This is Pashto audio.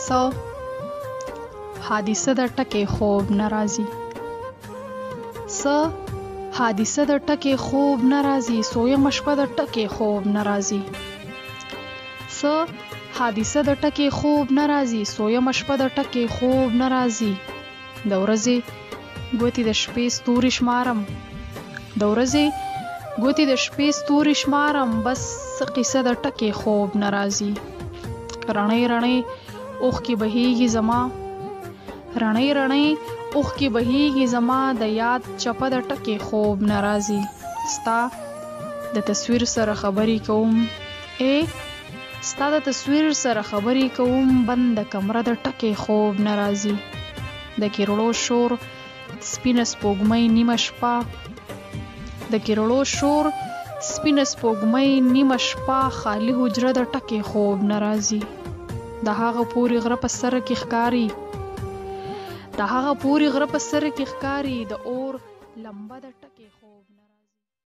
څه حادثه د ټکي خوب ناراضي څه حادثه د ټکي خوب ناراضي سویم شپه د ټکي خوب ناراضي څه حادثه د ټکي خوب ناراضي سویم شپه د ټکي خوب ناراضي د ورځې ګوتې د شپې ستوري شمارم د ورځې ګوتې د شپې ستوري شمارم بس قصه د ټکي خوب ناراضي رڼې رڼې اوښکې بهیږي زما رڼې رڼې اوښکې بهیږي زما د یاد چپه د ټکي خوب ناراضي ستا د تصویر سره خبرې کوم ستا د تصویر سره خبرې کوم بند کمره د ټکي خوب ناراضي د کیرړو شور سپینه سپوږمۍ نیمه شپه د کیرړو شور سپینه سپوږمۍ نیمه شپه خالی حجره د ټکي خوب ناراضي د هغه پورې غره په سر کې ښکاري د هغه پورې غره په سر کې ښکاري د اور لمبه د ټکي خوب